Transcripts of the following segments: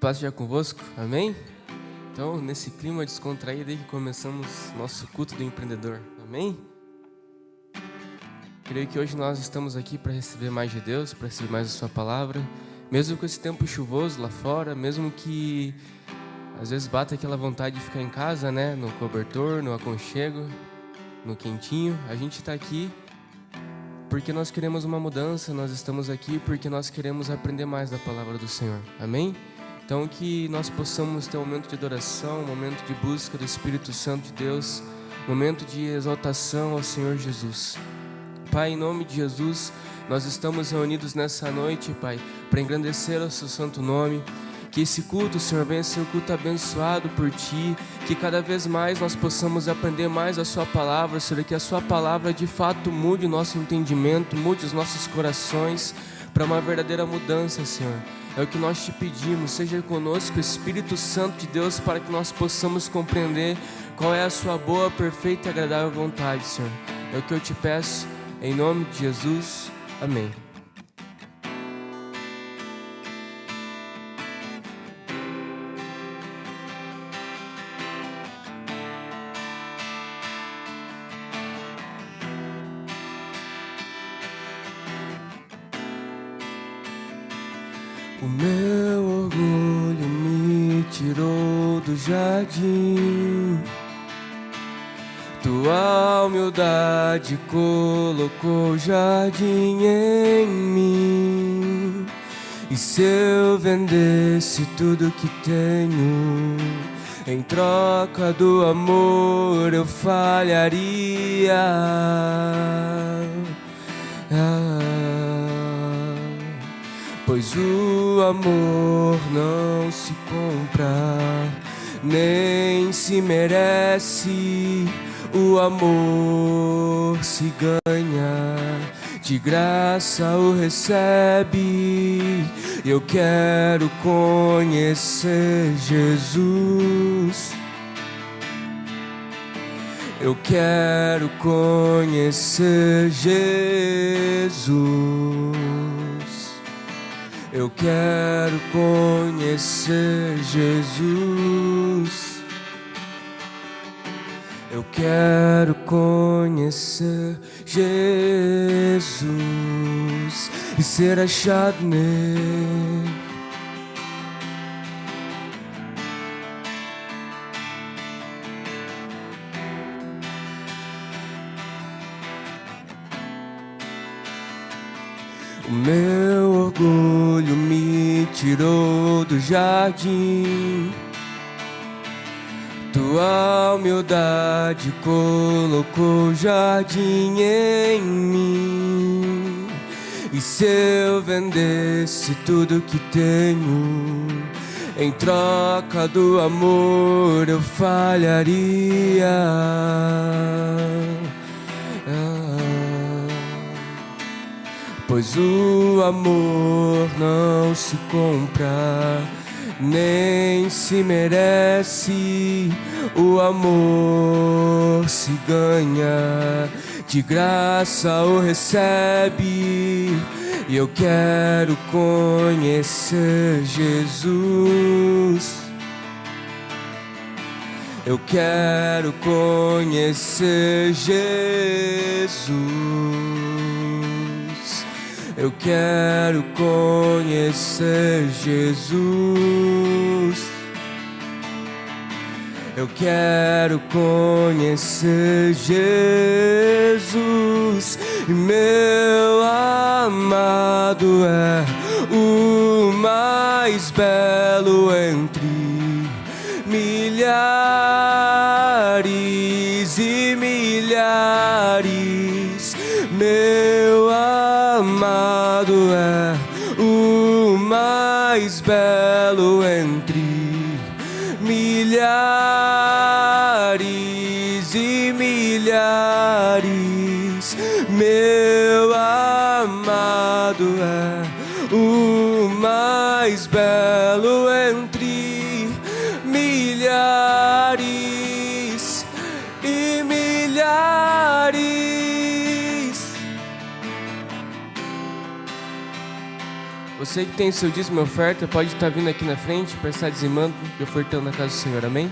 paz seja convosco, amém? Então, nesse clima descontraído aí que começamos nosso culto do empreendedor, amém? Creio que hoje nós estamos aqui para receber mais de Deus, para receber mais a sua palavra, mesmo com esse tempo chuvoso lá fora, mesmo que às vezes bata aquela vontade de ficar em casa, né? No cobertor, no aconchego, no quentinho, a gente está aqui porque nós queremos uma mudança, nós estamos aqui porque nós queremos aprender mais da palavra do Senhor, amém? Então que nós possamos ter um momento de adoração, um momento de busca do Espírito Santo de Deus, um momento de exaltação ao Senhor Jesus. Pai, em nome de Jesus, nós estamos reunidos nessa noite, Pai, para engrandecer o seu santo nome. Que esse culto, Senhor, venha ser um culto abençoado por Ti, que cada vez mais nós possamos aprender mais a Sua palavra, Senhor, que a Sua palavra de fato mude o nosso entendimento, mude os nossos corações para uma verdadeira mudança, Senhor. É o que nós Te pedimos, seja conosco, Espírito Santo de Deus, para que nós possamos compreender qual é a Sua boa, perfeita e agradável vontade, Senhor. É o que eu Te peço, em nome de Jesus, amém. O meu orgulho me tirou do jardim, tua humildade colocou o jardim em mim. E se eu vendesse tudo que tenho, em troca do amor eu falharia. Pois o amor não se compra, nem se merece. O amor se ganha, de graça o recebe. Eu quero conhecer Jesus. Eu quero conhecer Jesus. Eu quero conhecer Jesus. Eu quero conhecer Jesus e ser achado nele. O meu orgulho me tirou do jardim, tua humildade colocou o jardim em mim. E se eu vendesse tudo que tenho, em troca do amor eu falharia. Pois o amor não se compra, nem se merece. O amor se ganha, de graça o recebe. E eu quero conhecer Jesus. Eu quero conhecer Jesus. Eu quero conhecer Jesus. Eu quero conhecer Jesus. Meu amado é o mais belo entre milhares e milhares. Meu amado é o mais belo entre milhares e milhares. Meu amado é o mais belo entre milhares e milhares. Você que tem seu dízimo e oferta, pode estar vindo aqui na frente para estar dizimando e ofertando na casa do Senhor, amém?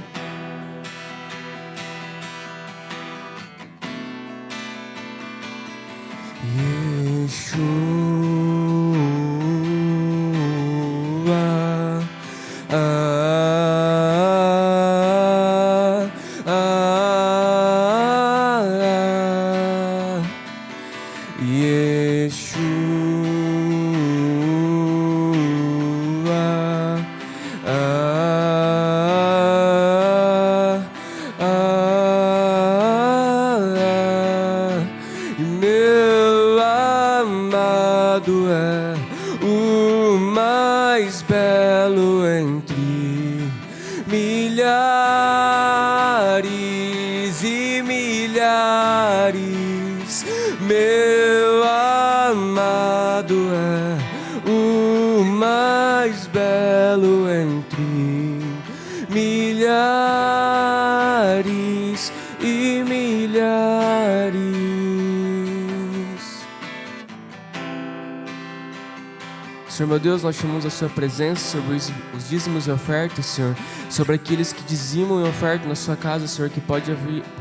Senhor, meu Deus, nós chamamos a sua presença sobre os dízimos e ofertas, Senhor, sobre aqueles que dizimam e ofertam na sua casa, Senhor,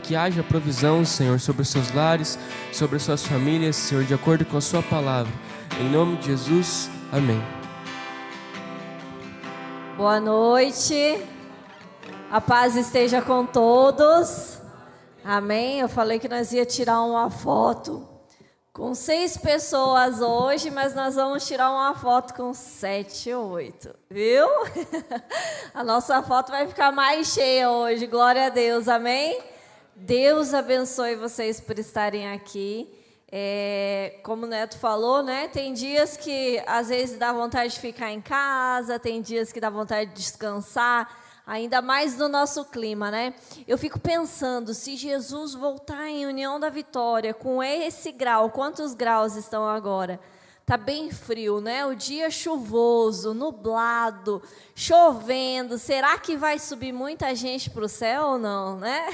que haja provisão, Senhor, sobre os seus lares, sobre as suas famílias, Senhor, de acordo com a sua palavra. Em nome de Jesus, amém. Boa noite, a paz esteja com todos, amém. Eu falei que nós ia tirar uma foto com 6 pessoas hoje, mas nós vamos tirar uma foto com 7, 8, viu? A nossa foto vai ficar mais cheia hoje, glória a Deus, amém? Deus abençoe vocês por estarem aqui. Como o Neto falou, né? Tem dias que às vezes dá vontade de ficar em casa, tem dias que dá vontade de descansar, ainda mais no nosso clima, né? Eu fico pensando, se Jesus voltar em União da Vitória com esse grau, quantos graus estão agora? Tá bem frio, né? O dia chuvoso, nublado, chovendo. Será que vai subir muita gente para o céu ou não, né?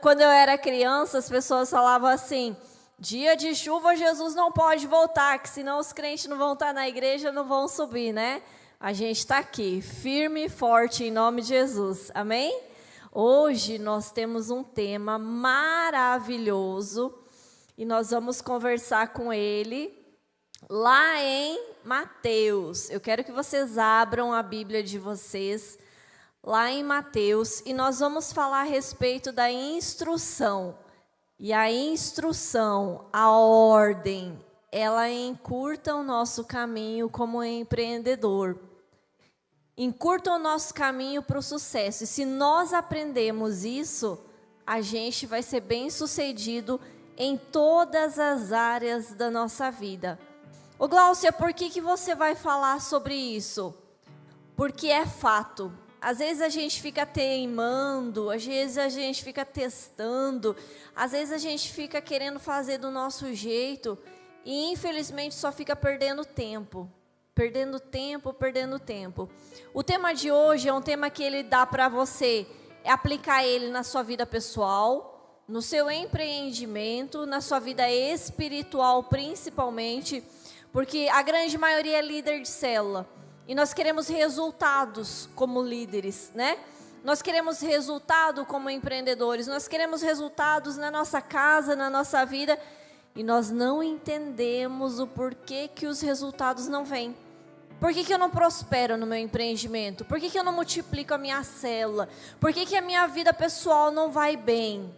Quando eu era criança, as pessoas falavam assim: dia de chuva, Jesus não pode voltar, que senão os crentes não vão estar na igreja, não vão subir, né? A gente está aqui, firme e forte em nome de Jesus, amém? Hoje nós temos um tema maravilhoso e nós vamos conversar com ele lá em Mateus. Eu quero que vocês abram a Bíblia de vocês lá em Mateus e nós vamos falar a respeito da instrução. E a instrução, a ordem, ela encurta o nosso caminho como empreendedor. Encurta o nosso caminho para o sucesso. E se nós aprendemos isso, a gente vai ser bem-sucedido em todas as áreas da nossa vida. Ô Gláucia, por que você vai falar sobre isso? Porque é fato. Às vezes a gente fica teimando, às vezes a gente fica testando, às vezes a gente fica querendo fazer do nosso jeito e infelizmente só fica perdendo tempo. Perdendo tempo, perdendo tempo. O tema de hoje é um tema que ele dá para você aplicar ele na sua vida pessoal, no seu empreendimento, na sua vida espiritual principalmente, porque a grande maioria é líder de célula e nós queremos resultados como líderes, né? Nós queremos resultado como empreendedores, nós queremos resultados na nossa casa, na nossa vida e nós não entendemos o porquê que os resultados não vêm. Por que eu não prospero no meu empreendimento? Por que eu não multiplico a minha célula? Por que a minha vida pessoal não vai bem?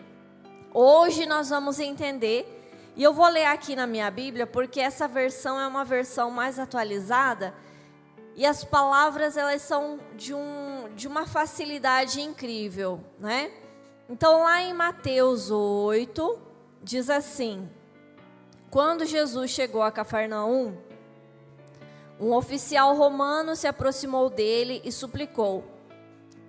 Hoje nós vamos entender, e eu vou ler aqui na minha Bíblia, porque essa versão é uma versão mais atualizada, e as palavras elas são de uma facilidade incrível, né? Então lá em Mateus 8, diz assim: quando Jesus chegou a Cafarnaum, um oficial romano se aproximou dele e suplicou: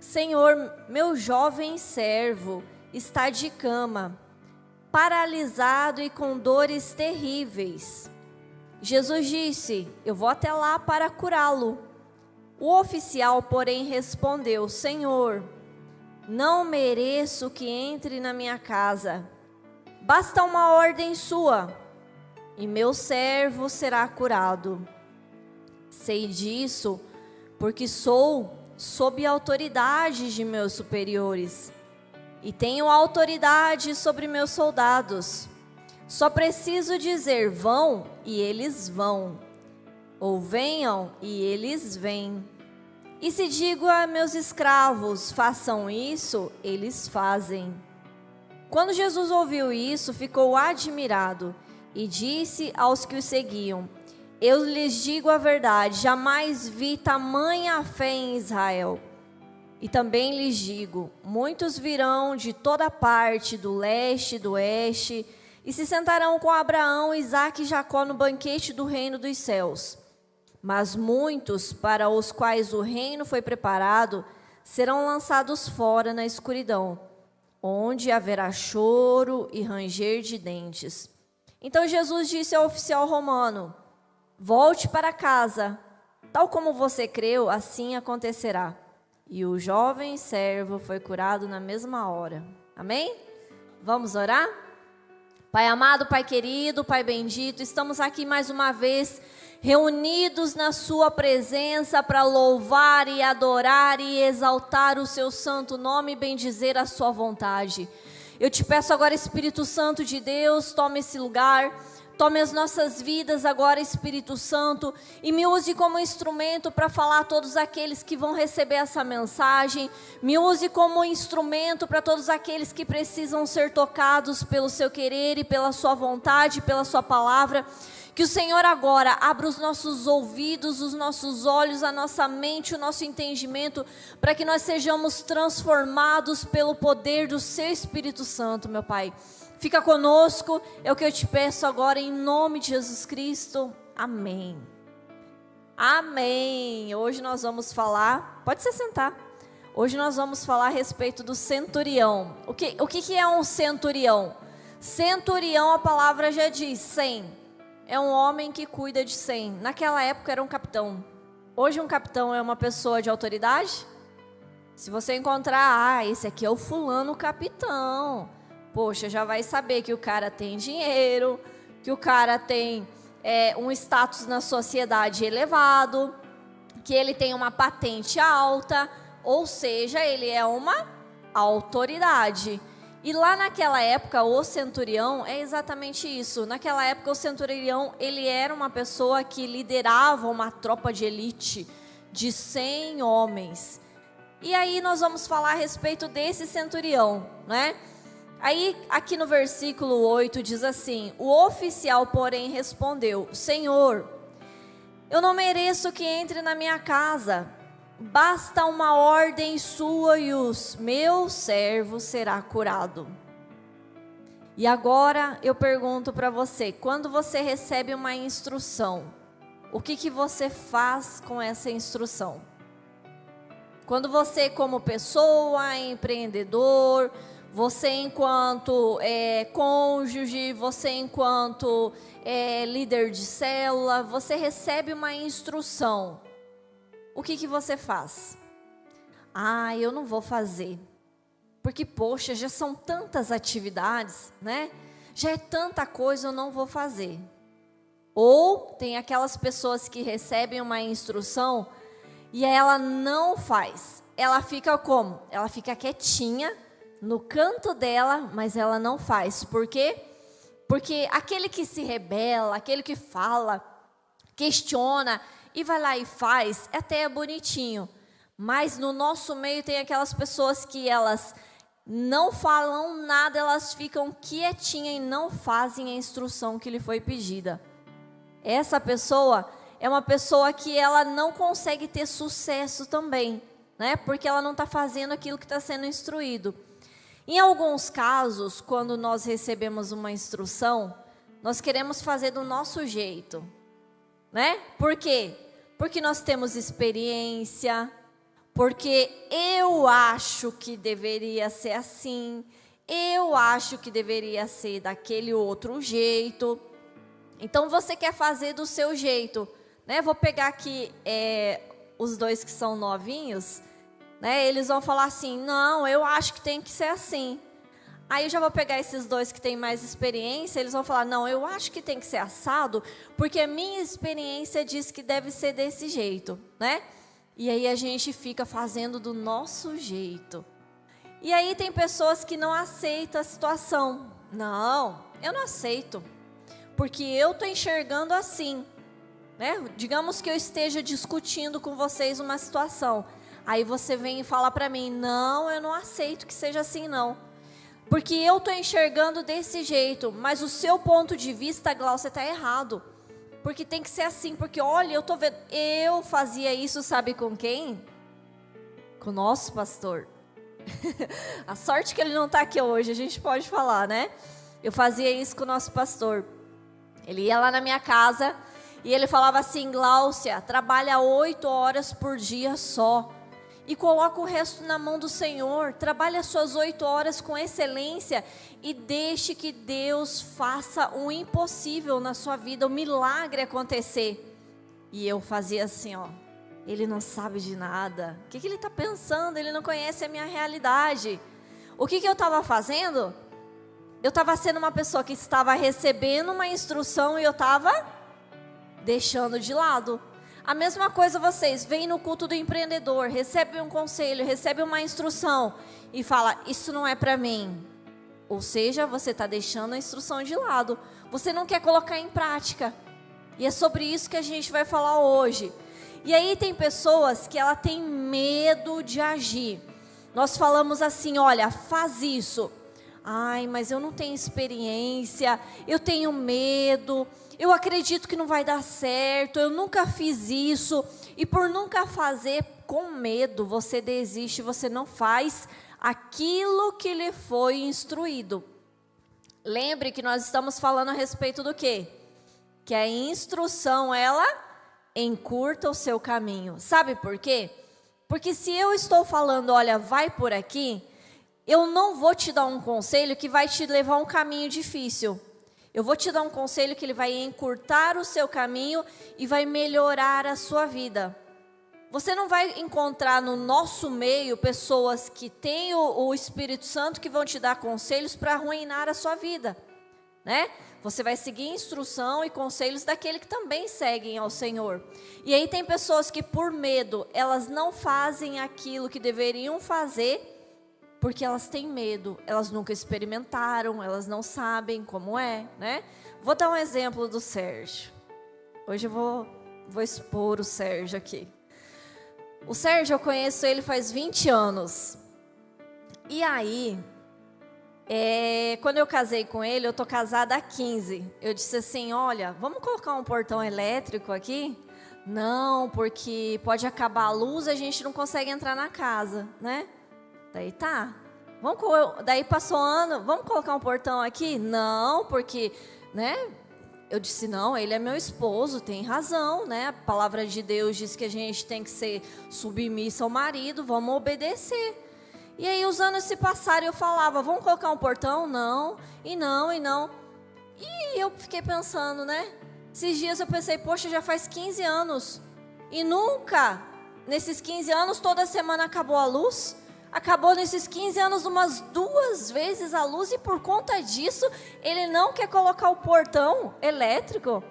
Senhor, meu jovem servo está de cama, paralisado e com dores terríveis. Jesus disse: eu vou até lá para curá-lo. O oficial, porém, respondeu: Senhor, não mereço que entre na minha casa. Basta uma ordem sua, e meu servo será curado. Sei disso porque sou sob a autoridade de meus superiores e tenho autoridade sobre meus soldados. Só preciso dizer vão e eles vão, ou venham e eles vêm. E se digo a meus escravos, façam isso, eles fazem. Quando Jesus ouviu isso, ficou admirado e disse aos que o seguiam: eu lhes digo a verdade, jamais vi tamanha fé em Israel. E também lhes digo, muitos virão de toda parte, do leste e do oeste, e se sentarão com Abraão, Isaque e Jacó no banquete do reino dos céus. Mas muitos, para os quais o reino foi preparado, serão lançados fora na escuridão, onde haverá choro e ranger de dentes. Então Jesus disse ao oficial romano: volte para casa, tal como você creu, assim acontecerá. E o jovem servo foi curado na mesma hora. Amém? Vamos orar? Pai amado, Pai querido, Pai bendito, estamos aqui mais uma vez reunidos na sua presença para louvar e adorar e exaltar o seu santo nome e bendizer a sua vontade. Eu te peço agora, Espírito Santo de Deus, tome esse lugar, tome as nossas vidas agora, Espírito Santo, e me use como instrumento para falar a todos aqueles que vão receber essa mensagem. Me use como instrumento para todos aqueles que precisam ser tocados pelo seu querer e pela sua vontade, pela sua palavra. Que o Senhor agora abra os nossos ouvidos, os nossos olhos, a nossa mente, o nosso entendimento, para que nós sejamos transformados pelo poder do seu Espírito Santo, meu Pai. Fica conosco, é o que eu te peço agora, em nome de Jesus Cristo. Amém. Amém. Hoje nós vamos falar, pode se sentar. Hoje nós vamos falar a respeito do centurião. O que é um centurião? Centurião, a palavra já diz, 100. É um homem que cuida de 100. Naquela época era um capitão. Hoje um capitão é uma pessoa de autoridade? Se você encontrar, esse aqui é o fulano capitão. Poxa, já vai saber que o cara tem dinheiro, que o cara tem um status na sociedade elevado, que ele tem uma patente alta, ou seja, ele é uma autoridade. E lá naquela época, o centurião é exatamente isso. Naquela época, o centurião, ele era uma pessoa que liderava uma tropa de elite de 100 homens. E aí nós vamos falar a respeito desse centurião, né? Aí, aqui no versículo 8, diz assim: o oficial, porém, respondeu: Senhor, eu não mereço que entre na minha casa. Basta uma ordem sua e o meu servo será curado. E agora eu pergunto para você, quando você recebe uma instrução, o que você faz com essa instrução? Quando você, como pessoa, empreendedor, você enquanto cônjuge, você enquanto líder de célula, você recebe uma instrução. O que você faz? Eu não vou fazer. Porque, poxa, já são tantas atividades, né? Já é tanta coisa, eu não vou fazer. Ou tem aquelas pessoas que recebem uma instrução e ela não faz. Ela fica como? Ela fica quietinha no canto dela, mas ela não faz. Por quê? Porque aquele que se rebela, aquele que fala, questiona e vai lá e faz, até é bonitinho. Mas no nosso meio tem aquelas pessoas que elas não falam nada, elas ficam quietinhas e não fazem a instrução que lhe foi pedida. Essa pessoa é uma pessoa que ela não consegue ter sucesso também, né? Porque ela não está fazendo aquilo que está sendo instruído. Em alguns casos, quando nós recebemos uma instrução, nós queremos fazer do nosso jeito, né? Por quê? Porque nós temos experiência, porque eu acho que deveria ser assim, eu acho que deveria ser daquele outro jeito. Então você quer fazer do seu jeito, né? Vou pegar aqui os dois que são novinhos, né? Eles vão falar assim: não, eu acho que tem que ser assim. Aí eu já vou pegar esses dois que têm mais experiência, eles vão falar, não, eu acho que tem que ser assado, porque a minha experiência diz que deve ser desse jeito, né? E aí a gente fica fazendo do nosso jeito. E aí tem pessoas que não aceitam a situação. Não, eu não aceito, porque eu estou enxergando assim, né? Digamos que eu esteja discutindo com vocês uma situação. Aí você vem e fala para mim, não, eu não aceito que seja assim, não. Porque eu estou enxergando desse jeito, mas o seu ponto de vista, Glaucia, está errado. Porque tem que ser assim, porque olha, eu estou vendo, eu fazia isso, sabe com quem? Com o nosso pastor. A sorte que ele não está aqui hoje, a gente pode falar, né? Eu fazia isso com o nosso pastor. Ele ia lá na minha casa e ele falava assim, Glaucia, trabalha 8 horas por dia só. E coloca o resto na mão do Senhor. Trabalhe as suas 8 horas com excelência e deixe que Deus faça o impossível na sua vida, o milagre acontecer. E eu fazia assim, ó. Ele não sabe de nada. O que ele está pensando? Ele não conhece a minha realidade. O que eu estava fazendo? Eu estava sendo uma pessoa que estava recebendo uma instrução e eu estava deixando de lado. A mesma coisa vocês, vêm no culto do empreendedor, recebe um conselho, recebe uma instrução e fala, isso não é para mim. Ou seja, você está deixando a instrução de lado. Você não quer colocar em prática. E é sobre isso que a gente vai falar hoje. E aí tem pessoas que ela tem medo de agir. Nós falamos assim, olha, faz isso. Ai, mas eu não tenho experiência, eu tenho medo, eu acredito que não vai dar certo, eu nunca fiz isso. E por nunca fazer, com medo, você desiste, você não faz aquilo que lhe foi instruído. Lembre que nós estamos falando a respeito do quê? Que a instrução, ela encurta o seu caminho. Sabe por quê? Porque se eu estou falando, olha, vai por aqui, eu não vou te dar um conselho que vai te levar a um caminho difícil. Eu vou te dar um conselho que ele vai encurtar o seu caminho e vai melhorar a sua vida. Você não vai encontrar no nosso meio pessoas que têm o Espírito Santo que vão te dar conselhos para arruinar a sua vida, né? Você vai seguir instrução e conselhos daquele que também seguem ao Senhor. E aí tem pessoas que por medo, elas não fazem aquilo que deveriam fazer, porque elas têm medo, elas nunca experimentaram, elas não sabem como é, né? Vou dar um exemplo do Sérgio. Hoje eu vou expor o Sérgio aqui. O Sérgio, eu conheço ele faz 20 anos. E aí, quando eu casei com ele, eu tô casada há 15. Eu disse assim, olha, vamos colocar um portão elétrico aqui? Não, porque pode acabar a luz e a gente não consegue entrar na casa, né? Daí tá. Daí passou ano, vamos colocar um portão aqui? Não, porque, né? Eu disse, não, ele é meu esposo, tem razão, né? A palavra de Deus diz que a gente tem que ser submissa ao marido, vamos obedecer. E aí os anos se passaram e eu falava, vamos colocar um portão? Não, e não, e não. E eu fiquei pensando, né? Esses dias eu pensei, poxa, já faz 15 anos. E nunca, nesses 15 anos, toda semana acabou a luz. Acabou nesses 15 anos umas 2 vezes a luz e por conta disso ele não quer colocar o portão elétrico.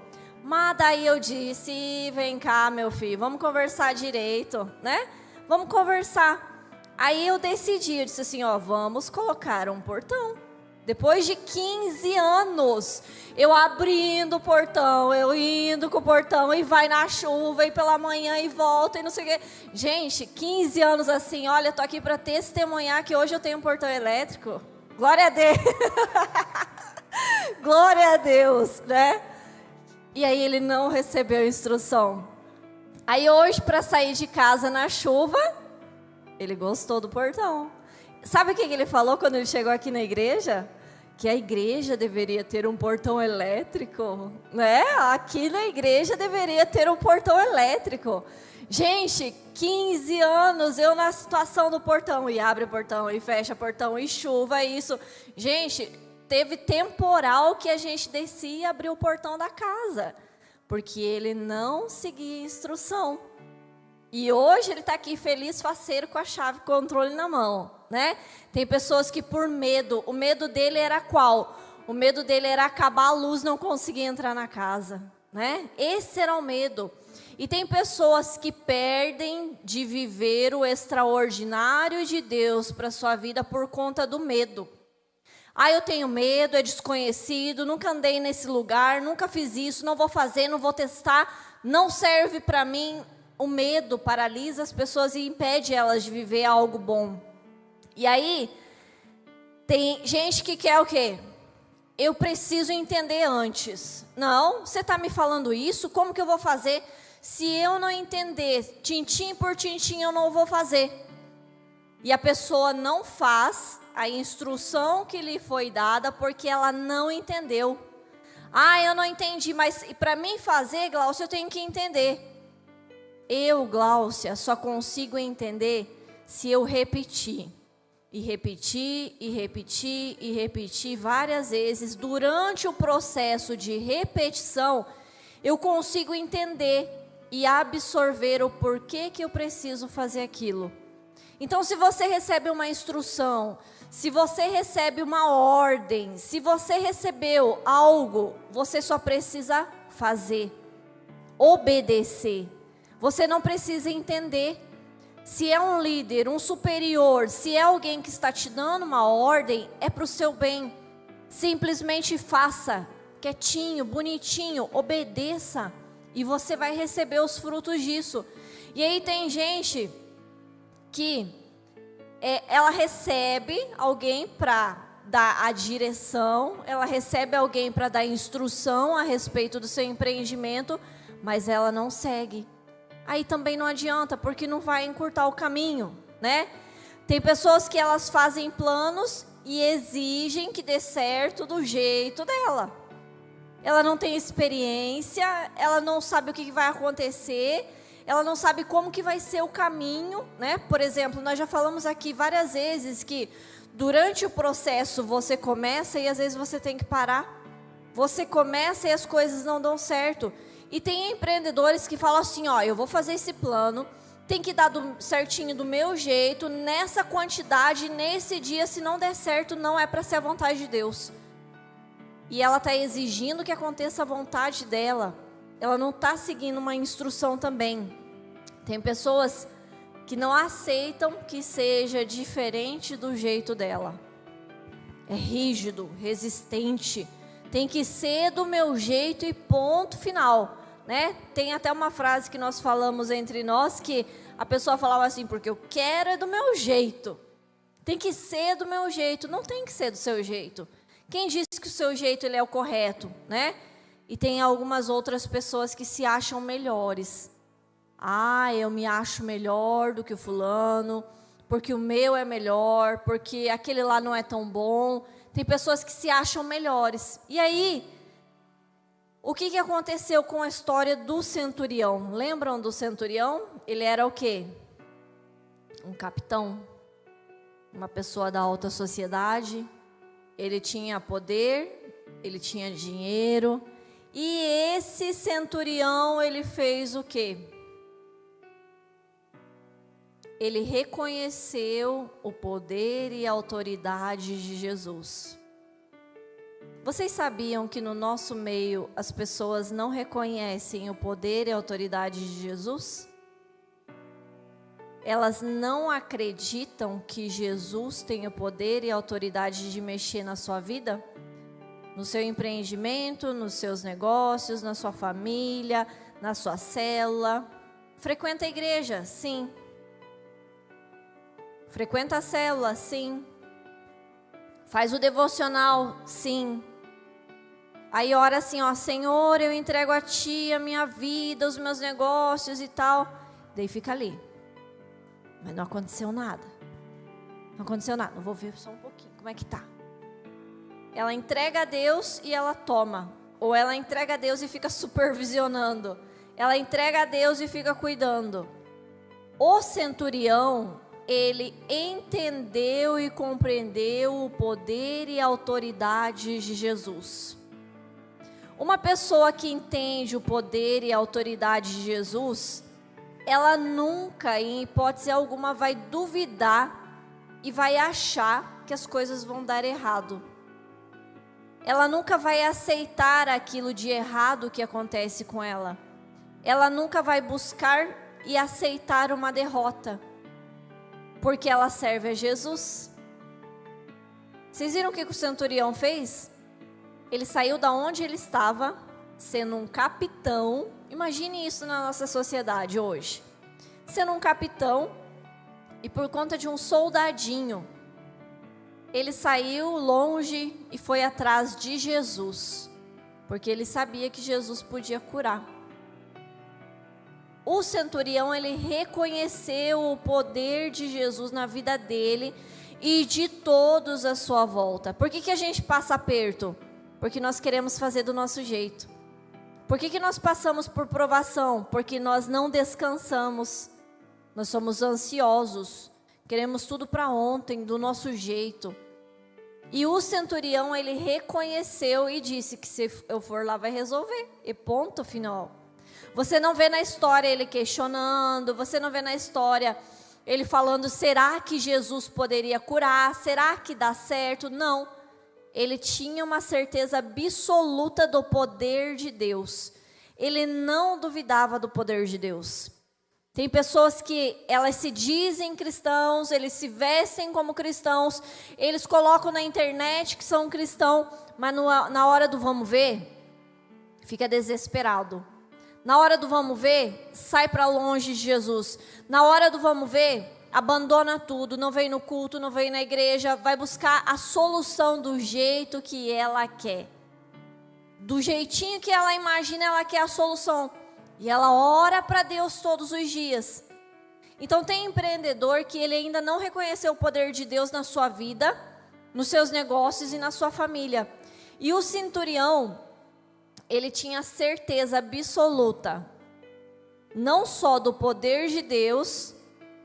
Mas daí eu disse, vem cá meu filho, vamos conversar direito, né? Vamos conversar. Aí eu decidi, eu disse assim, ó, vamos colocar um portão. Depois de 15 anos, eu abrindo o portão, eu indo com o portão, e vai na chuva, e pela manhã, e volta, e não sei o quê. Gente, 15 anos assim, olha, tô aqui para testemunhar que hoje eu tenho um portão elétrico. Glória a Deus. Glória a Deus, né? E aí ele não recebeu instrução. Aí hoje, para sair de casa na chuva, ele gostou do portão. Sabe o que ele falou quando ele chegou aqui na igreja? Que a igreja deveria ter um portão elétrico, né? Aqui na igreja deveria ter um portão elétrico. Gente, 15 anos eu na situação do portão, e abre o portão, e fecha o portão, e chuva, isso. Gente, teve temporal que a gente descia e abriu o portão da casa, porque ele não seguia instrução. E hoje ele está aqui feliz, faceiro, com a chave controle na mão, né? Tem pessoas que por medo, o medo dele era qual? O medo dele era acabar a luz, não conseguir entrar na casa, né? Esse era o medo. E tem pessoas que perdem de viver o extraordinário de Deus para a sua vida por conta do medo. Ah, eu tenho medo, é desconhecido, nunca andei nesse lugar, nunca fiz isso, não vou fazer, não vou testar, não serve para mim. O medo paralisa as pessoas e impede elas de viver algo bom. E aí, tem gente que quer o quê? Eu preciso entender antes. Não, você está me falando isso, como que eu vou fazer? Se eu não entender, tintim por tintim, eu não vou fazer. E a pessoa não faz a instrução que lhe foi dada porque ela não entendeu. Ah, eu não entendi, mas para mim fazer, Glaucia, eu tenho que entender. Eu, Glaucia, só consigo entender se eu repetir. E repetir, e repetir, e repetir várias vezes. Durante o processo de repetição, eu consigo entender e absorver o porquê que eu preciso fazer aquilo. Então, se você recebe uma instrução, se você recebe uma ordem, se você recebeu algo, você só precisa fazer, obedecer. Você não precisa entender. Se é um líder, um superior, se é alguém que está te dando uma ordem, é para o seu bem. Simplesmente faça, quietinho, bonitinho, obedeça. E você vai receber os frutos disso. E aí tem gente que ela recebe alguém para dar a direção, ela recebe alguém para dar instrução a respeito do seu empreendimento, mas ela não segue. Aí também não adianta, porque não vai encurtar o caminho, né? Tem pessoas que elas fazem planos e exigem que dê certo do jeito dela. Ela não tem experiência, ela não sabe o que vai acontecer, ela não sabe como que vai ser o caminho, né? Por exemplo, nós já falamos aqui várias vezes que durante o processo você começa e às vezes você tem que parar. Você começa e as coisas não dão certo. E tem empreendedores que falam assim, ó, eu vou fazer esse plano, tem que dar certinho do meu jeito, nessa quantidade, nesse dia, se não der certo, não é para ser a vontade de Deus. E ela está exigindo que aconteça a vontade dela. Ela não está seguindo uma instrução também. Tem pessoas que não aceitam que seja diferente do jeito dela. É rígido, resistente. Tem que ser do meu jeito e ponto final, né? Tem até uma frase que nós falamos entre nós que a pessoa falava assim, porque eu quero é do meu jeito. Tem que ser do meu jeito, não tem que ser do seu jeito. Quem disse que o seu jeito ele é o correto, né? E tem algumas outras pessoas que se acham melhores. Ah, eu me acho melhor do que o fulano, porque o meu é melhor, porque aquele lá não é tão bom. Tem pessoas que se acham melhores. E aí, o que aconteceu com a história do centurião? Lembram do centurião? Ele era o quê? Um capitão, uma pessoa da alta sociedade. Ele tinha poder, ele tinha dinheiro. E esse centurião, ele fez o quê? Ele reconheceu o poder e a autoridade de Jesus. Vocês sabiam que no nosso meio as pessoas não reconhecem o poder e a autoridade de Jesus? Elas não acreditam que Jesus tem o poder e a autoridade de mexer na sua vida? No seu empreendimento, nos seus negócios, na sua família, na sua célula. Frequenta a igreja? Sim. Frequenta a célula? Sim. Faz o devocional? Sim. Aí ora assim, ó, Senhor, eu entrego a Ti a minha vida, os meus negócios e tal. Daí fica ali. Mas não aconteceu nada. Não aconteceu nada. Eu vou ver só um pouquinho, como é que tá. Ela entrega a Deus e ela toma. Ou ela entrega a Deus e fica supervisionando. Ela entrega a Deus e fica cuidando. O centurião, ele entendeu e compreendeu o poder e a autoridade de Jesus. Uma pessoa que entende o poder e a autoridade de Jesus, ela nunca, em hipótese alguma, vai duvidar e vai achar que as coisas vão dar errado. Ela nunca vai aceitar aquilo de errado que acontece com ela. Ela nunca vai buscar e aceitar uma derrota, porque ela serve a Jesus. Vocês viram o que o centurião fez? Ele saiu da onde ele estava, sendo um capitão. Imagine isso na nossa sociedade hoje. Sendo um capitão, e por conta de um soldadinho, ele saiu longe e foi atrás de Jesus, porque ele sabia que Jesus podia curar. O centurião, ele reconheceu o poder de Jesus na vida dele e de todos à sua volta. Por que a gente passa aperto? Porque nós queremos fazer do nosso jeito. Por que nós passamos por provação? Porque nós não descansamos. Nós somos ansiosos. Queremos tudo para ontem, do nosso jeito. E o centurião, ele reconheceu e disse que se eu for lá vai resolver. E ponto final. Você não vê na história ele questionando, você não vê na história ele falando, será que Jesus poderia curar? Será que dá certo? Não. Ele tinha uma certeza absoluta do poder de Deus. Ele não duvidava do poder de Deus. Tem pessoas que elas se dizem cristãos, eles se vestem como cristãos, eles colocam na internet que são cristãos, mas na hora do vamos ver, fica desesperado. Na hora do vamos ver, sai para longe de Jesus. Na hora do vamos ver, abandona tudo, não vem no culto, não vem na igreja, vai buscar a solução do jeito que ela quer. Do jeitinho que ela imagina, ela quer a solução. E ela ora para Deus todos os dias. Então tem empreendedor que ele ainda não reconheceu o poder de Deus na sua vida, nos seus negócios e na sua família. E o centurião, ele tinha certeza absoluta, não só do poder de Deus,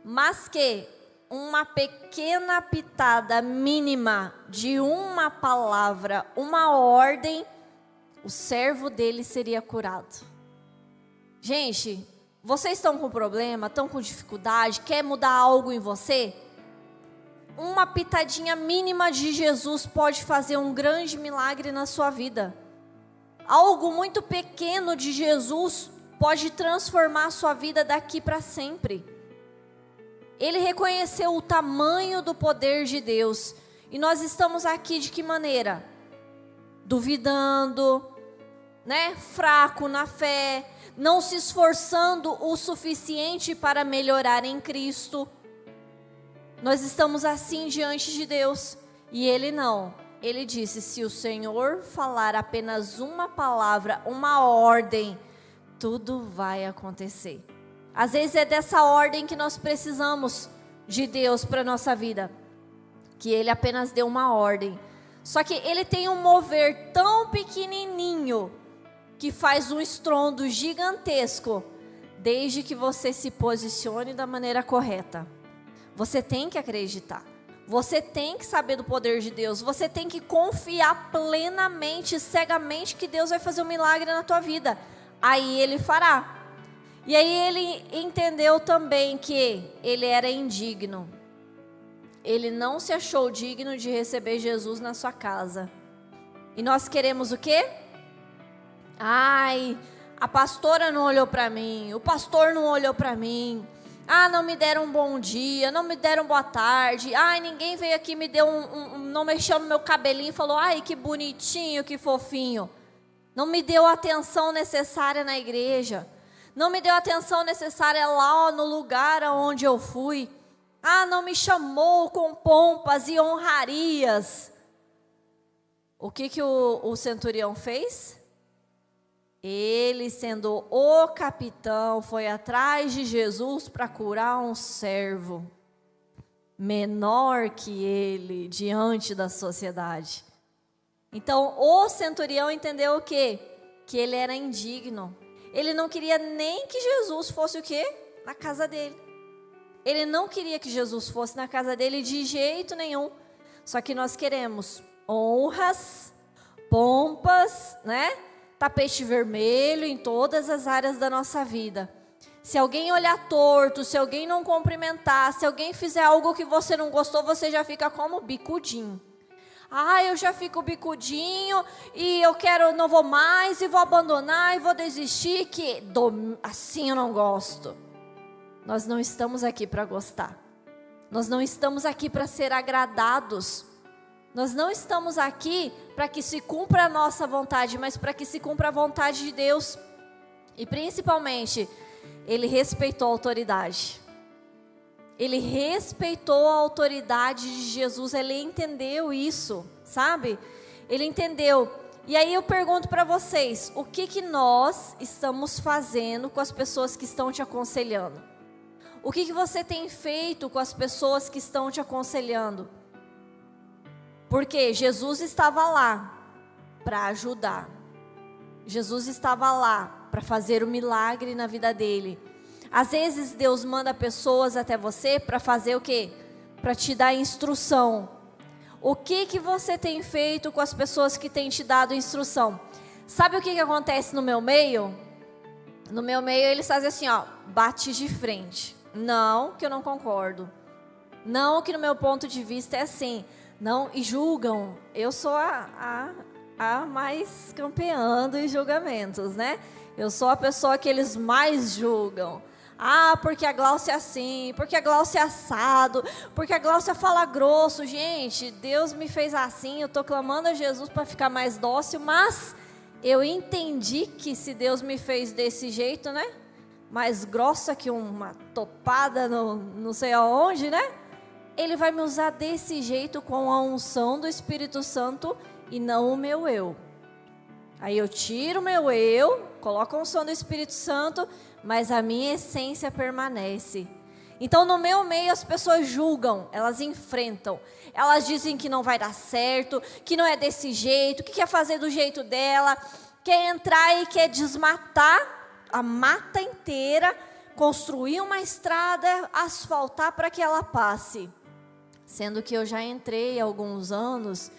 mas que uma pequena pitada mínima de uma palavra, uma ordem, o servo dele seria curado. Gente, vocês estão com problema, estão com dificuldade, quer mudar algo em você? Uma pitadinha mínima de Jesus pode fazer um grande milagre na sua vida. Algo muito pequeno de Jesus pode transformar a sua vida daqui para sempre. Ele reconheceu o tamanho do poder de Deus. E nós estamos aqui de que maneira? Duvidando, fraco na fé, não se esforçando o suficiente para melhorar em Cristo. Nós estamos assim diante de Deus. E Ele não. Ele disse, se o Senhor falar apenas uma palavra, uma ordem, tudo vai acontecer. Às vezes é dessa ordem que nós precisamos de Deus para a nossa vida. Que Ele apenas deu uma ordem. Só que Ele tem um mover tão pequenininho que faz um estrondo gigantesco, desde que você se posicione da maneira correta. Você tem que acreditar. Você tem que saber do poder de Deus. Você tem que confiar plenamente, cegamente, que Deus vai fazer um milagre na tua vida. Aí Ele fará. E aí ele entendeu também que ele era indigno. Ele não se achou digno de receber Jesus na sua casa. E nós queremos o quê? Ai, a pastora não olhou para mim, o pastor não olhou para mim. Ah, não me deram um bom dia, não me deram boa tarde. Ai, ninguém veio aqui e me deu não mexeu no meu cabelinho e falou, ai, que bonitinho, que fofinho. Não me deu a atenção necessária na igreja. Não me deu a atenção necessária lá no lugar onde eu fui. Ah, não me chamou com pompas e honrarias. O que o centurião fez? Ele, sendo o capitão, foi atrás de Jesus para curar um servo menor que ele diante da sociedade. Então, o centurião entendeu o quê? Que ele era indigno. Ele não queria nem que Jesus fosse o quê? Na casa dele. Ele não queria que Jesus fosse na casa dele de jeito nenhum. Só que nós queremos honras, pompas, tapete vermelho em todas as áreas da nossa vida. Se alguém olhar torto, se alguém não cumprimentar, se alguém fizer algo que você não gostou, você já fica como bicudinho. Ah, eu já fico bicudinho e eu não vou mais e vou abandonar e vou desistir, assim eu não gosto. Nós não estamos aqui para gostar. Nós não estamos aqui para ser agradados. Nós não estamos aqui para que se cumpra a nossa vontade, mas para que se cumpra a vontade de Deus. E principalmente, ele respeitou a autoridade. Ele respeitou a autoridade de Jesus, ele entendeu isso, sabe? Ele entendeu. E aí eu pergunto para vocês, o que nós estamos fazendo com as pessoas que estão te aconselhando? O que você tem feito com as pessoas que estão te aconselhando? Porque Jesus estava lá para ajudar. Jesus estava lá para fazer o milagre na vida dele. Às vezes Deus manda pessoas até você para fazer o quê? Para te dar instrução. O que você tem feito com as pessoas que têm te dado instrução? Sabe o que acontece no meu meio? No meu meio eles fazem assim, ó, bate de frente. Não, que eu não concordo. Não, que no meu ponto de vista é assim. Não, e julgam. Eu sou a mais campeã dos julgamentos, né? Eu sou a pessoa que eles mais julgam. Ah, porque a Gláucia é assim, porque a Gláucia é assado, porque a Gláucia fala grosso. Gente, Deus me fez assim, eu estou clamando a Jesus para ficar mais dócil, mas eu entendi que se Deus me fez desse jeito, né? Mais grossa que uma topada no não sei aonde, né? Ele vai me usar desse jeito com a unção do Espírito Santo e não o meu eu. Aí eu tiro o meu eu, coloco a unção do Espírito Santo, mas a minha essência permanece. Então no meu meio as pessoas julgam, elas enfrentam. Elas dizem que não vai dar certo, que não é desse jeito, que quer fazer do jeito dela, quer entrar e quer desmatar a mata inteira, construir uma estrada, asfaltar para que ela passe. Sendo que eu já entrei há alguns anos,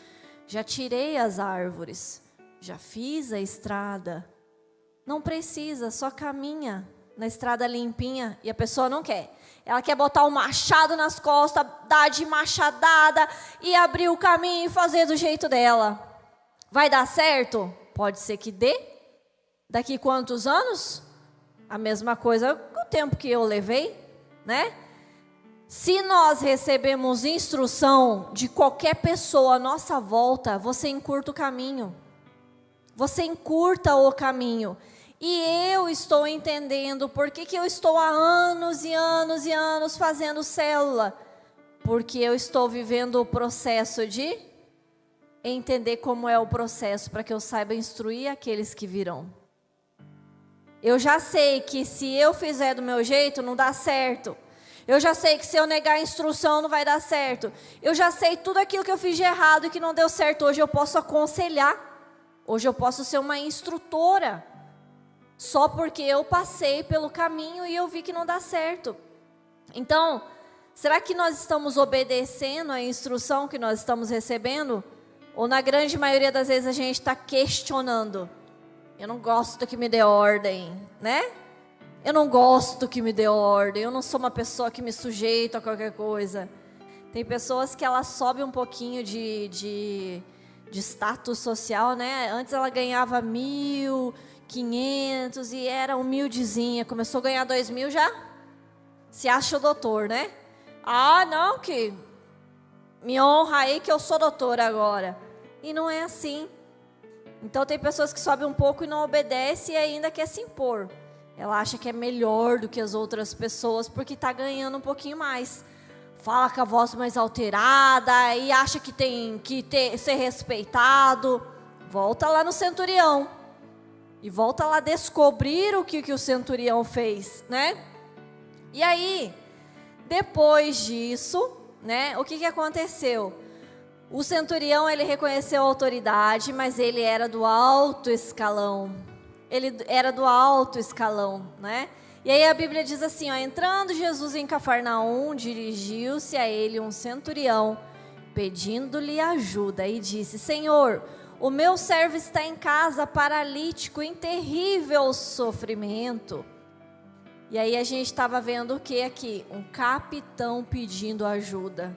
já tirei as árvores, já fiz a estrada. Não precisa, só caminha na estrada limpinha e a pessoa não quer. Ela quer botar um machado nas costas, dar de machadada e abrir o caminho e fazer do jeito dela. Vai dar certo? Pode ser que dê. Daqui quantos anos? A mesma coisa com o tempo que eu levei, né? Se nós recebemos instrução de qualquer pessoa à nossa volta, você encurta o caminho. Você encurta o caminho. E eu estou entendendo por que eu estou há anos e anos e anos fazendo célula. Porque eu estou vivendo o processo de entender como é o processo, para que eu saiba instruir aqueles que virão. Eu já sei que se eu fizer do meu jeito, não dá certo. Eu já sei que se eu negar a instrução não vai dar certo. Eu já sei tudo aquilo que eu fiz de errado e que não deu certo. Hoje eu posso aconselhar. Hoje eu posso ser uma instrutora. Só porque eu passei pelo caminho e eu vi que não dá certo. Então, será que nós estamos obedecendo a instrução que nós estamos recebendo? Ou na grande maioria das vezes a gente está questionando? Eu não gosto que me dê ordem, né? Eu não gosto que me dê ordem, eu não sou uma pessoa que me sujeito a qualquer coisa. Tem pessoas que elas sobem um pouquinho de status social, né? Antes ela ganhava 1.500 e era humildezinha. Começou a ganhar 2.000 já se acha o doutor, né? Ah, não, que me honra aí que eu sou doutora agora. E não é assim. Então tem pessoas que sobem um pouco e não obedecem e ainda quer se impor. Ela acha que é melhor do que as outras pessoas porque está ganhando um pouquinho mais. Fala com a voz mais alterada e acha que tem que ser respeitado. Volta lá no centurião. E volta lá descobrir o que o centurião fez, né? E aí, depois disso, né, o que aconteceu? O centurião, ele reconheceu a autoridade, mas ele era do alto escalão. Ele era do alto escalão, né? E aí a Bíblia diz assim, ó, entrando Jesus em Cafarnaum, dirigiu-se a ele um centurião, pedindo-lhe ajuda, e disse, Senhor, o meu servo está em casa, paralítico, em terrível sofrimento. E aí a gente estava vendo o que aqui? Um capitão pedindo ajuda.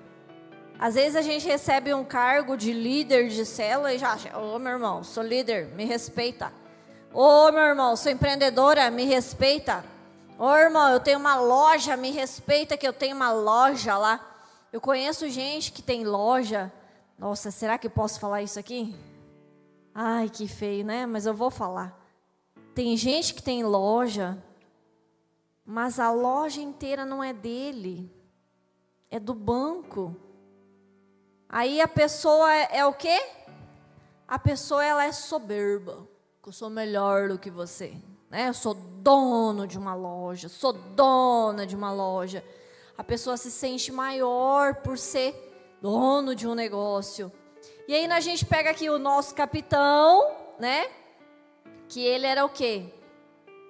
Às vezes a gente recebe um cargo de líder de célula e já acha, ô meu irmão, sou líder, me respeita. Ô meu irmão, sou empreendedora, me respeita. Ô irmão, eu tenho uma loja, me respeita que eu tenho uma loja lá. Eu conheço gente que tem loja. Nossa, será que eu posso falar isso aqui? Ai, que feio, né? Mas eu vou falar. Tem gente que tem loja, mas a loja inteira não é dele. É do banco. Aí a pessoa é o quê? A pessoa, ela é soberba. Eu sou melhor do que você, né? Eu sou dono de uma loja, sou dona de uma loja. A pessoa se sente maior por ser dono de um negócio. E aí a gente pega aqui o nosso capitão, né? Que ele era o quê?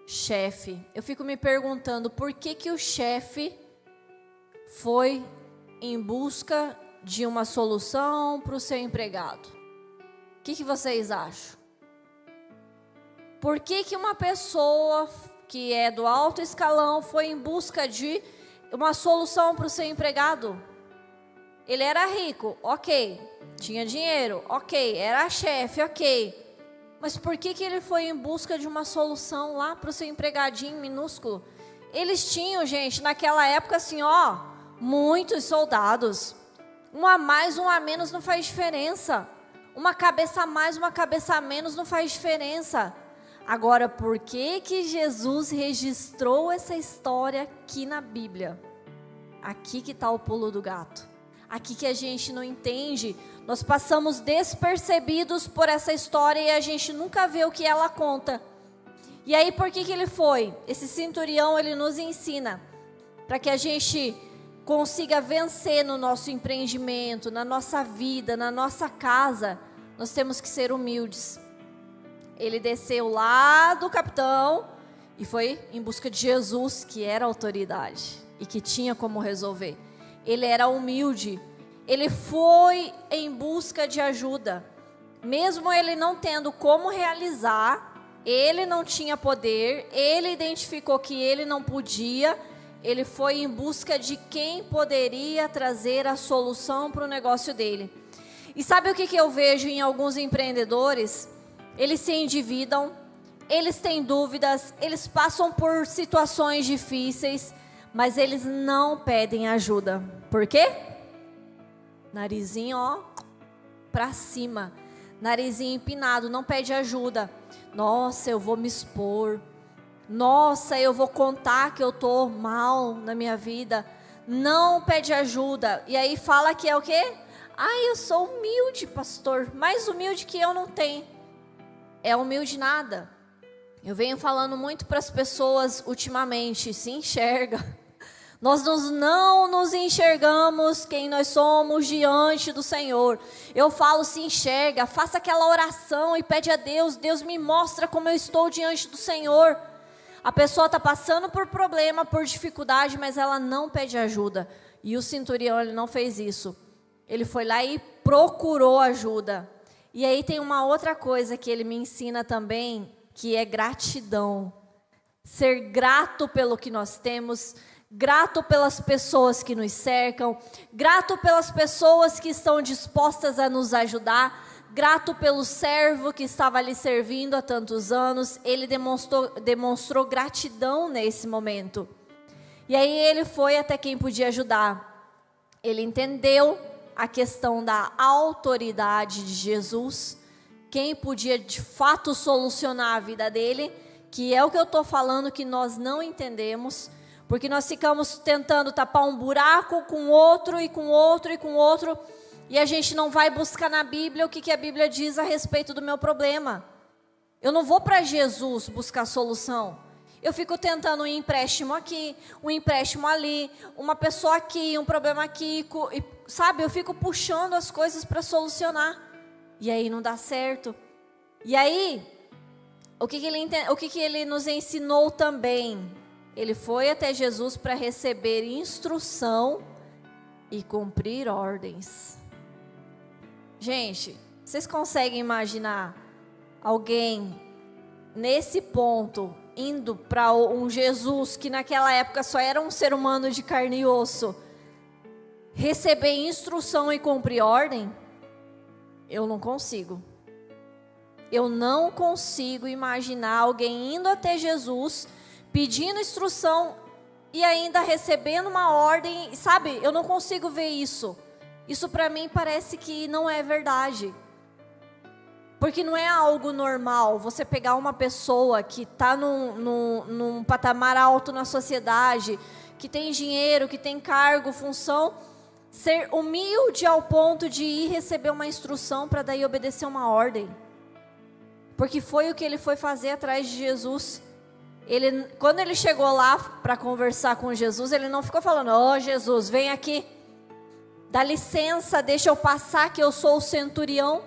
Chefe. Eu fico me perguntando por que o chefe foi em busca de uma solução para o seu empregado. O que vocês acham? Por que uma pessoa que é do alto escalão foi em busca de uma solução para o seu empregado? Ele era rico, ok. Tinha dinheiro, ok. Era chefe, ok. Mas por que ele foi em busca de uma solução lá para o seu empregadinho minúsculo? Eles tinham, gente, naquela época assim, ó, muitos soldados. Um a mais, um a menos não faz diferença. Uma cabeça a mais, uma cabeça a menos não faz diferença. Agora, por que Jesus registrou essa história aqui na Bíblia? Aqui que está o pulo do gato. Aqui que a gente não entende. Nós passamos despercebidos por essa história e a gente nunca vê o que ela conta. E aí, por que ele foi? Esse centurião, ele nos ensina para que a gente consiga vencer no nosso empreendimento, na nossa vida, na nossa casa. Nós temos que ser humildes. Ele desceu lá do capitão e foi em busca de Jesus, que era autoridade e que tinha como resolver. Ele era humilde. Ele foi em busca de ajuda. Mesmo ele não tendo como realizar, ele não tinha poder, ele identificou que ele não podia, ele foi em busca de quem poderia trazer a solução para o negócio dele. E sabe o que eu vejo em alguns empreendedores? Eles se endividam, eles têm dúvidas, eles passam por situações difíceis, mas eles não pedem ajuda. Por quê? Narizinho, ó, pra cima. Narizinho empinado, não pede ajuda. Nossa, eu vou me expor. Nossa, eu vou contar que eu tô mal na minha vida. Não pede ajuda. E aí fala que é o quê? Eu sou humilde, pastor. Mais humilde que eu não tenho. É humilde nada. Eu venho falando muito para as pessoas ultimamente, se enxerga. Nós não nos enxergamos quem nós somos diante do Senhor. Eu falo, se enxerga, faça aquela oração e pede a Deus. Deus me mostra como eu estou diante do Senhor. A pessoa está passando por problema, por dificuldade, mas ela não pede ajuda. E o centurião, ele não fez isso. Ele foi lá e procurou ajuda. E aí tem uma outra coisa que ele me ensina também, que é gratidão. Ser grato pelo que nós temos, grato pelas pessoas que nos cercam, grato pelas pessoas que estão dispostas a nos ajudar, grato pelo servo que estava ali servindo há tantos anos. Ele demonstrou gratidão nesse momento. E aí ele foi até quem podia ajudar. Ele entendeu a questão da autoridade de Jesus, quem podia de fato solucionar a vida dele, que é o que eu estou falando que nós não entendemos, porque nós ficamos tentando tapar um buraco com outro e com outro e com outro, e a gente não vai buscar na Bíblia o que a Bíblia diz a respeito do meu problema. Eu não vou para Jesus buscar solução. Eu fico tentando um empréstimo aqui, um empréstimo ali, uma pessoa aqui, um problema aqui, sabe? Eu fico puxando as coisas para solucionar. E aí não dá certo. E aí, o que ele nos ensinou também? Ele foi até Jesus para receber instrução e cumprir ordens. Gente, vocês conseguem imaginar alguém nesse ponto indo para um Jesus que naquela época só era um ser humano de carne e osso, receber instrução e cumprir ordem, eu não consigo. Eu não consigo imaginar alguém indo até Jesus, pedindo instrução e ainda recebendo uma ordem, sabe? Eu não consigo ver isso. Isso para mim parece que não é verdade. Porque não é algo normal você pegar uma pessoa que está num patamar alto na sociedade, que tem dinheiro, que tem cargo, função, ser humilde ao ponto de ir receber uma instrução para daí obedecer uma ordem. Porque foi o que ele foi fazer atrás de Jesus. Quando ele chegou lá para conversar com Jesus, ele não ficou falando: "Ô, Jesus, vem aqui, dá licença, deixa eu passar que eu sou o centurião.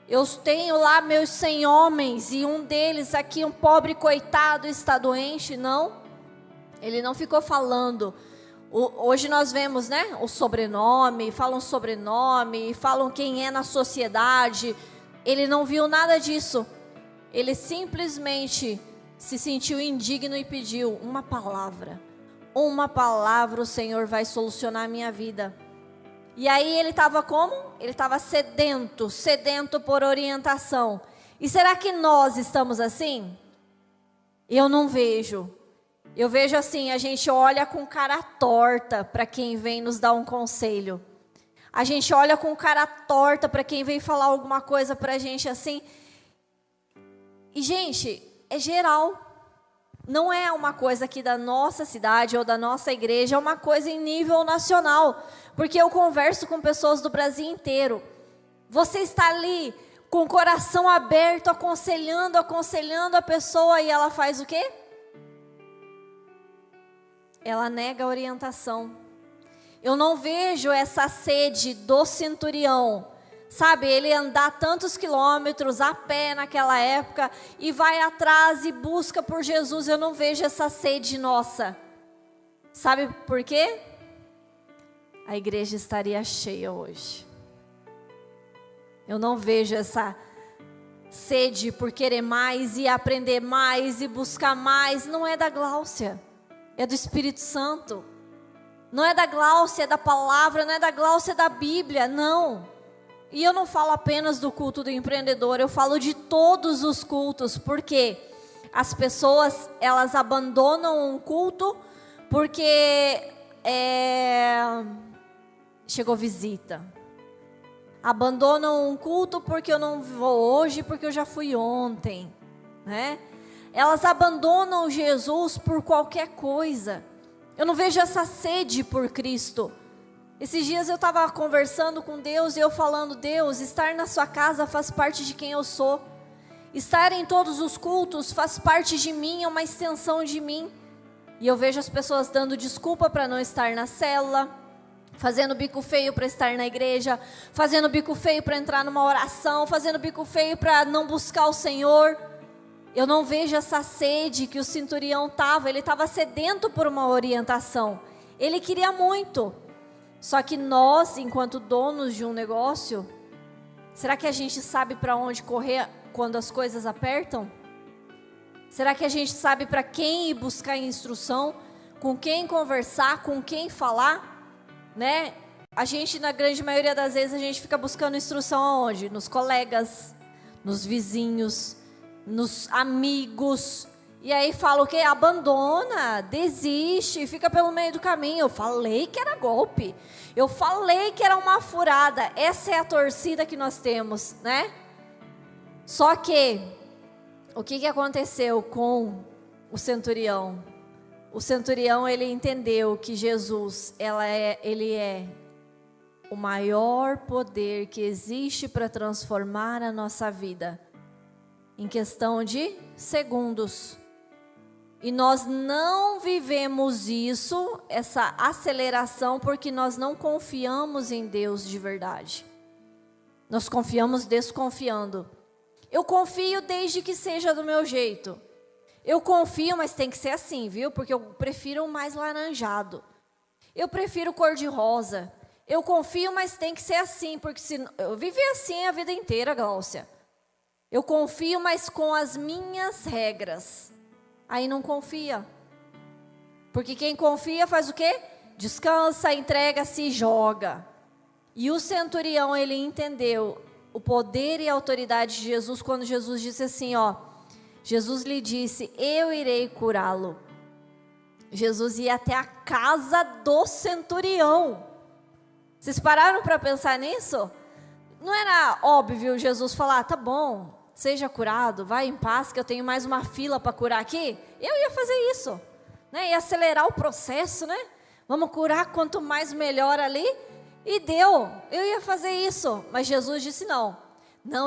Eu tenho lá meus 100 homens e um deles aqui, um pobre coitado, está doente." Não, ele não ficou falando. Hoje nós vemos, né, o sobrenome, falam quem é na sociedade. Ele não viu nada disso. Ele simplesmente se sentiu indigno e pediu uma palavra. Uma palavra, o Senhor vai solucionar a minha vida. E aí ele estava como? Ele estava sedento por orientação. E será que nós estamos assim? Eu não vejo. Eu vejo assim, a gente olha com cara torta para quem vem nos dar um conselho. A gente olha com cara torta para quem vem falar alguma coisa para a gente assim. E, gente, é geral. Não é uma coisa aqui da nossa cidade ou da nossa igreja, é uma coisa em nível nacional. Porque eu converso com pessoas do Brasil inteiro. Você está ali com o coração aberto, aconselhando a pessoa, e ela faz o quê? Ela nega a orientação. Eu não vejo essa sede do centurião, sabe? Ele andar tantos quilômetros a pé naquela época e vai atrás e busca por Jesus. Eu não vejo essa sede nossa. Sabe por quê? A igreja estaria cheia hoje. Eu não vejo essa sede por querer mais e aprender mais e buscar mais. Não é da Gláucia, é do Espírito Santo. Não é da Gláucia, é da palavra, não é da Gláucia, é da Bíblia, não. E eu não falo apenas do culto do empreendedor, eu falo de todos os cultos, porque as pessoas, elas abandonam um culto porque chegou visita. Abandonam um culto porque eu não vou hoje, porque eu já fui ontem, né? Elas abandonam Jesus por qualquer coisa. Eu não vejo essa sede por Cristo. Esses dias eu estava conversando com Deus e eu falando: Deus, estar na sua casa faz parte de quem eu sou. Estar em todos os cultos faz parte de mim, é uma extensão de mim. E eu vejo as pessoas dando desculpa para não estar na célula, fazendo bico feio para estar na igreja, fazendo bico feio para entrar numa oração, fazendo bico feio para não buscar o Senhor. Eu não vejo essa sede que o centurião estava. Ele estava sedento por uma orientação. Ele queria muito. Só que nós, enquanto donos de um negócio, será que a gente sabe para onde correr quando as coisas apertam? Será que a gente sabe para quem ir buscar instrução? Com quem conversar? Com quem falar? Né? A gente, na grande maioria das vezes, a gente fica buscando instrução aonde? Nos colegas, nos vizinhos, nos amigos. E aí fala o quê? Abandona, desiste, fica pelo meio do caminho. Eu falei que era golpe, eu falei que era uma furada. Essa é a torcida que nós temos, né? Só que o que aconteceu com o centurião? O centurião, ele entendeu que Jesus, ele é o maior poder que existe para transformar a nossa vida em questão de segundos. E nós não vivemos isso, essa aceleração, porque nós não confiamos em Deus de verdade. Nós confiamos desconfiando. Eu confio desde que seja do meu jeito. Eu confio, mas tem que ser assim, viu? Porque eu prefiro mais laranjado. Eu prefiro cor de rosa. Eu confio, mas tem que ser assim, porque se eu vivi assim a vida inteira, Gláucia. Eu confio, mas com as minhas regras. aí não confia. Porque quem confia faz o quê? Descansa, entrega-se e joga. E o centurião, ele entendeu o poder e a autoridade de Jesus quando Jesus disse assim, ó. Jesus lhe disse, eu irei curá-lo. Jesus ia até a casa do centurião. Vocês pararam para pensar nisso? Não era óbvio Jesus falar, tá bom, seja curado, vai em paz que eu tenho mais uma fila para curar aqui? Eu ia fazer isso, né? Ia acelerar o processo, né? Vamos curar quanto mais melhor ali. E deu, eu ia fazer isso. Mas Jesus disse não,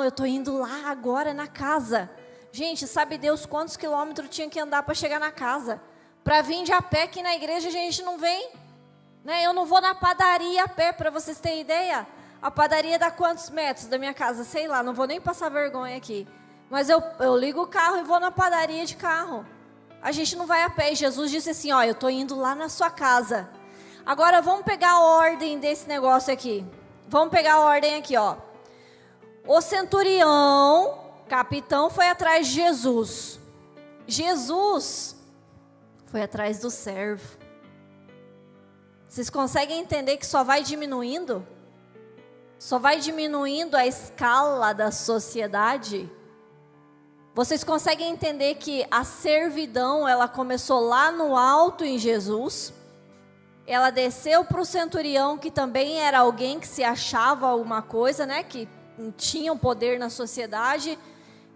eu estou indo lá agora na casa. Gente, sabe Deus quantos quilômetros tinha que andar para chegar na casa? Para vir de a pé, que na igreja a gente não vem, né? Eu não vou na padaria a pé, para vocês terem ideia. A padaria dá quantos metros da minha casa? Sei lá, não vou nem passar vergonha aqui. Mas eu ligo o carro e vou na padaria de carro. A gente não vai a pé. E Jesus disse assim, ó, eu estou indo lá na sua casa. Agora vamos pegar a ordem desse negócio aqui. Vamos pegar a ordem aqui, ó. O centurião, capitão, foi atrás de Jesus. Jesus foi atrás do servo. Vocês conseguem entender que só vai diminuindo? Só vai diminuindo a escala da sociedade? Vocês conseguem entender que a servidão, ela começou lá no alto em Jesus? Ela desceu para o centurião, que também era alguém que se achava alguma coisa, né? Que tinha um poder na sociedade.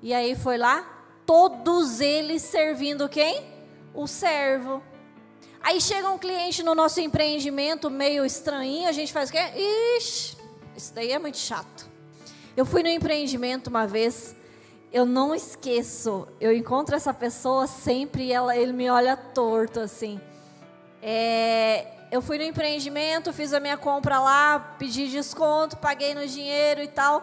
E aí foi lá, todos eles servindo quem? O servo. Aí chega um cliente no nosso empreendimento meio estranhinho, a gente faz o quê? Ixi, isso daí é muito chato. Eu fui no empreendimento uma vez, eu não esqueço, eu encontro essa pessoa sempre e ele me olha torto assim. Eu fui no empreendimento, fiz a minha compra lá, pedi desconto, paguei no dinheiro e tal.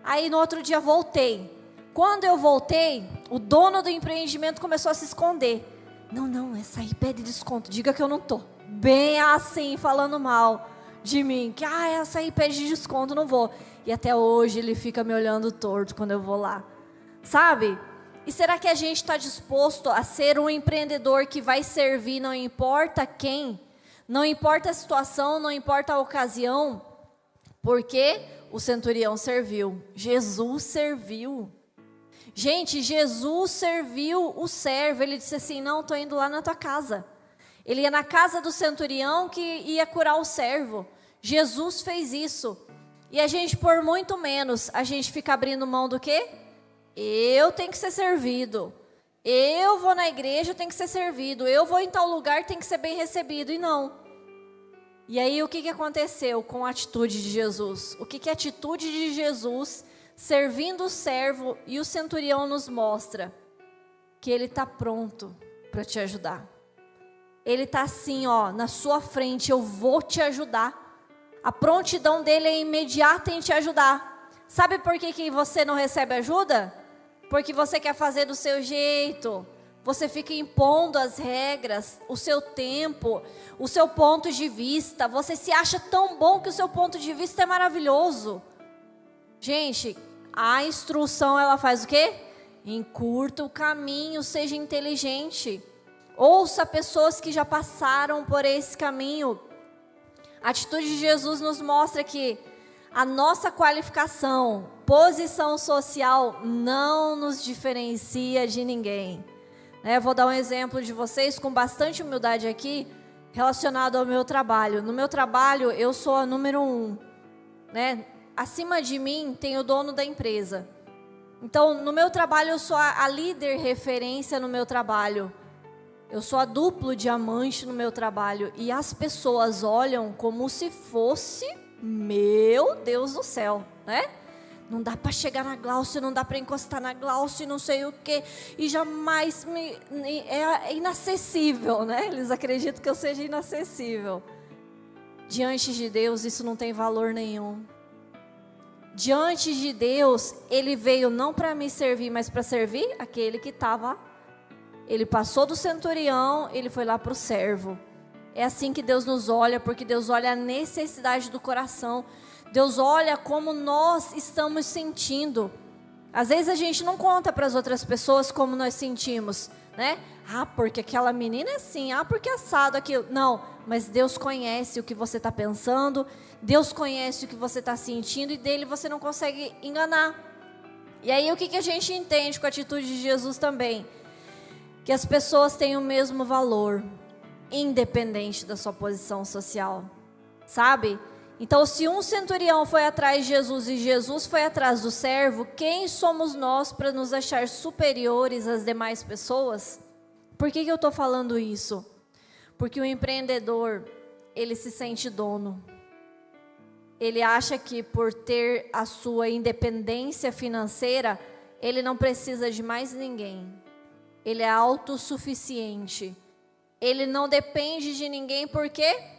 Aí no outro dia voltei. Quando eu voltei, o dono do empreendimento começou a se esconder. Não, essa aí pede desconto, diga que eu não tô. Bem assim, falando mal de mim. Que essa aí pede desconto, não vou. E até hoje ele fica me olhando torto quando eu vou lá. Sabe? E será que a gente está disposto a ser um empreendedor que vai servir, não importa quem? Não importa a situação, não importa a ocasião? Porque o centurião serviu. Jesus serviu. Gente, Jesus serviu o servo. Ele disse assim, não, estou indo lá na tua casa. Ele ia na casa do centurião que ia curar o servo. Jesus fez isso. E a gente, por muito menos, a gente fica abrindo mão do quê? Eu tenho que ser servido. Eu vou na igreja, tenho que ser servido. Eu vou em tal lugar, tenho que ser bem recebido. E não. E aí o que aconteceu com a atitude de Jesus? O que a atitude de Jesus servindo o servo e o centurião nos mostra? Que ele está pronto para te ajudar. Ele está assim, ó, na sua frente, eu vou te ajudar. A prontidão dele é imediata em te ajudar. Sabe por que você não recebe ajuda? Porque você quer fazer do seu jeito. Você fica impondo as regras, o seu tempo, o seu ponto de vista. Você se acha tão bom que o seu ponto de vista é maravilhoso. Gente, a instrução, ela faz o quê? Encurta o caminho, seja inteligente. Ouça pessoas que já passaram por esse caminho. A atitude de Jesus nos mostra que a nossa qualificação, posição social não nos diferencia de ninguém. Eu vou dar um exemplo de vocês com bastante humildade aqui, relacionado ao meu trabalho. No meu trabalho, eu sou a número 1, né? Acima de mim tem o dono da empresa. Então, no meu trabalho, eu sou a líder referência no meu trabalho. Eu sou a duplo diamante no meu trabalho. E as pessoas olham como se fosse, meu Deus do céu, né? Não dá para chegar na Glaucia, não dá para encostar na Glaucia, não sei o quê. E jamais é inacessível, né? Eles acreditam que eu seja inacessível. Diante de Deus, isso não tem valor nenhum. Diante de Deus, Ele veio não para me servir, mas para servir aquele que estava. Ele passou do centurião, Ele foi lá para o servo. É assim que Deus nos olha, porque Deus olha a necessidade do coração. Deus olha como nós estamos sentindo. Às vezes a gente não conta para as outras pessoas como nós sentimos, né? Porque aquela menina é assim, porque assado aquilo. Não, mas Deus conhece o que você está pensando, Deus conhece o que você está sentindo e dele você não consegue enganar. E aí o que a gente entende com a atitude de Jesus também? Que as pessoas têm o mesmo valor, independente da sua posição social, sabe? Então, se um centurião foi atrás de Jesus e Jesus foi atrás do servo, quem somos nós para nos achar superiores às demais pessoas? Por que eu estou falando isso? Porque o empreendedor, ele se sente dono. Ele acha que por ter a sua independência financeira, ele não precisa de mais ninguém. Ele é autossuficiente. Ele não depende de ninguém porque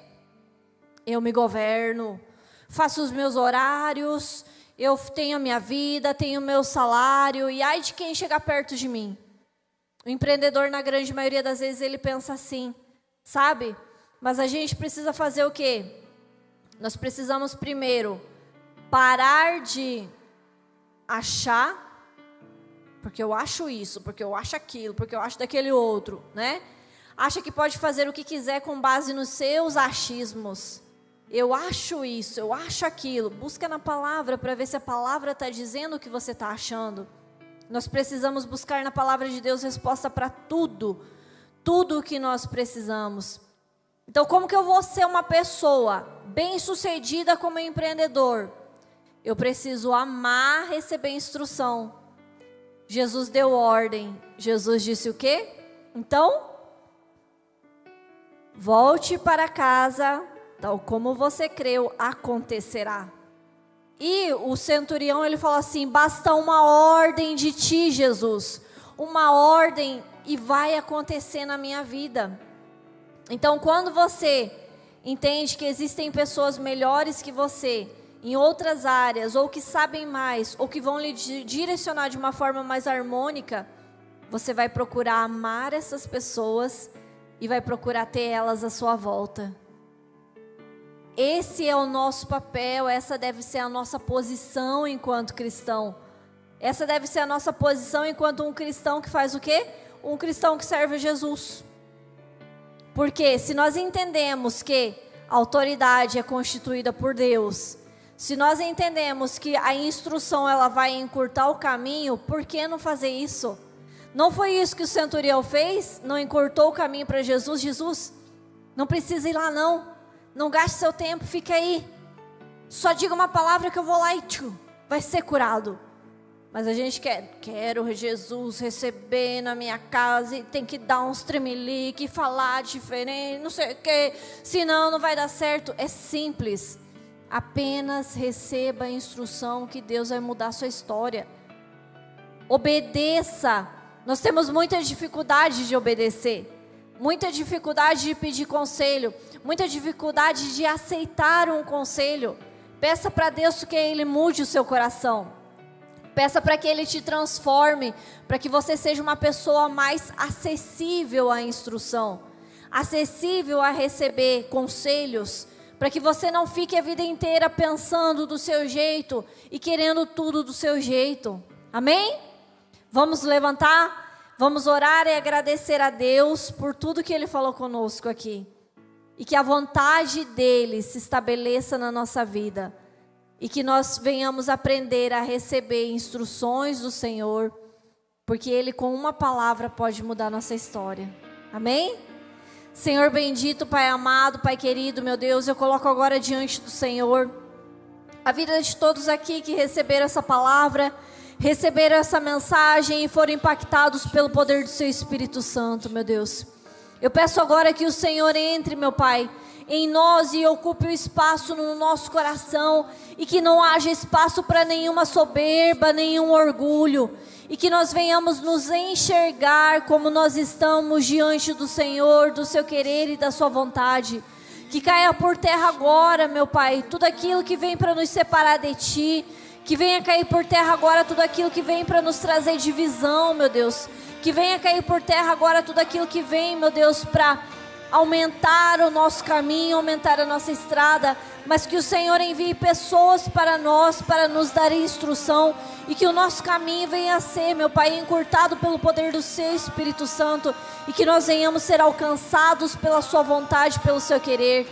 eu me governo, faço os meus horários, eu tenho a minha vida, tenho o meu salário, e ai de quem chegar perto de mim. O empreendedor, na grande maioria das vezes, ele pensa assim, sabe? Mas a gente precisa fazer o quê? Nós precisamos primeiro parar de achar, porque eu acho isso, porque eu acho aquilo, porque eu acho daquele outro, né? Acha que pode fazer o que quiser com base nos seus achismos. Eu acho isso, eu acho aquilo. Busca na palavra para ver se a palavra está dizendo o que você está achando. Nós precisamos buscar na palavra de Deus resposta para tudo. Tudo o que nós precisamos. Então, como que eu vou ser uma pessoa bem-sucedida como empreendedor? Eu preciso amar receber instrução. Jesus deu ordem. Jesus disse o quê? Então, volte para casa, tal como você creu, acontecerá. E o centurião, ele falou assim, basta uma ordem de ti, Jesus. Uma ordem e vai acontecer na minha vida. Então, quando você entende que existem pessoas melhores que você, em outras áreas, ou que sabem mais, ou que vão lhe direcionar de uma forma mais harmônica, você vai procurar amar essas pessoas e vai procurar ter elas à sua volta. Esse é o nosso papel, essa deve ser a nossa posição enquanto cristão. Essa deve ser a nossa posição enquanto um cristão que faz o quê? Um cristão que serve a Jesus. Porque se nós entendemos que a autoridade é constituída por Deus, se nós entendemos que a instrução ela vai encurtar o caminho, por que não fazer isso? Não foi isso que o centurião fez? Não encurtou o caminho para Jesus? Jesus, não precisa ir lá não. Não gaste seu tempo, fica aí. Só diga uma palavra que eu vou lá e vai ser curado. Mas a gente quero Jesus receber na minha casa e tem que dar uns tremelique, falar diferente, não sei o que, senão não vai dar certo. É simples. Apenas receba a instrução que Deus vai mudar a sua história. Obedeça. Nós temos muita dificuldade de obedecer. Muita dificuldade de pedir conselho. Muita dificuldade de aceitar um conselho. Peça para Deus que Ele mude o seu coração. Peça para que Ele te transforme. Para que você seja uma pessoa mais acessível à instrução. Acessível a receber conselhos. Para que você não fique a vida inteira pensando do seu jeito. E querendo tudo do seu jeito. Amém? Vamos levantar? Vamos orar e agradecer a Deus por tudo que Ele falou conosco aqui. E que a vontade dEle se estabeleça na nossa vida. E que nós venhamos aprender a receber instruções do Senhor. Porque Ele com uma palavra pode mudar a nossa história. Amém? Senhor bendito, Pai amado, Pai querido, meu Deus, eu coloco agora diante do Senhor a vida de todos aqui que receberam essa palavra, receberam essa mensagem e foram impactados pelo poder do Seu Espírito Santo, meu Deus. Eu peço agora que o Senhor entre, meu Pai, em nós e ocupe o espaço no nosso coração e que não haja espaço para nenhuma soberba, nenhum orgulho e que nós venhamos nos enxergar como nós estamos diante do Senhor, do Seu querer e da Sua vontade. Que caia por terra agora, meu Pai, tudo aquilo que vem para nos separar de Ti. Que venha cair por terra agora tudo aquilo que vem para nos trazer divisão, meu Deus. Que venha cair por terra agora tudo aquilo que vem, meu Deus, para aumentar o nosso caminho, aumentar a nossa estrada, mas que o Senhor envie pessoas para nós, para nos dar instrução, e que o nosso caminho venha a ser, meu Pai, encurtado pelo poder do Seu Espírito Santo, e que nós venhamos ser alcançados pela Sua vontade, pelo Seu querer.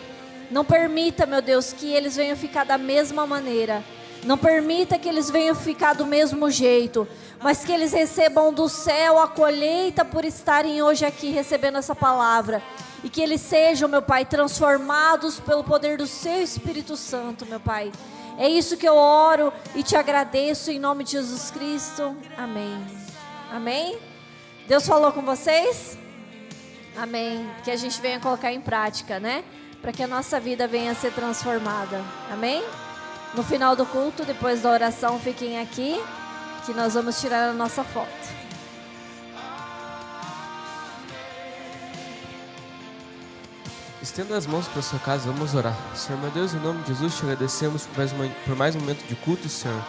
Não permita, meu Deus, que eles venham ficar da mesma maneira, não permita que eles venham ficar do mesmo jeito, mas que eles recebam do céu a colheita por estarem hoje aqui recebendo essa palavra. E que eles sejam, meu Pai, transformados pelo poder do Seu Espírito Santo, meu Pai. É isso que eu oro e te agradeço em nome de Jesus Cristo. Amém. Amém? Deus falou com vocês? Amém. Que a gente venha colocar em prática, né? Para que a nossa vida venha a ser transformada. Amém? No final do culto, depois da oração, fiquem aqui, que nós vamos tirar a nossa foto. Estenda as mãos para a sua casa, vamos orar. Senhor, meu Deus, em nome de Jesus, te agradecemos por mais um momento de culto, Senhor.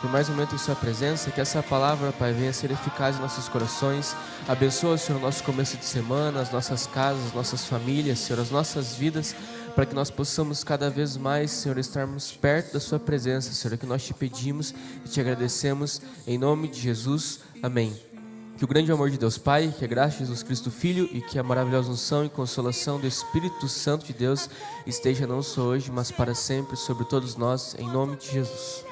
Por mais um momento em sua presença, que essa palavra, Pai, venha ser eficaz em nossos corações. Abençoa, Senhor, o nosso começo de semana, as nossas casas, as nossas famílias, Senhor, as nossas vidas, para que nós possamos cada vez mais, Senhor, estarmos perto da sua presença, Senhor, é que nós te pedimos e te agradecemos, em nome de Jesus, amém. Que o grande amor de Deus Pai, que a graça de Jesus Cristo Filho e que a maravilhosa unção e consolação do Espírito Santo de Deus esteja não só hoje, mas para sempre sobre todos nós, em nome de Jesus.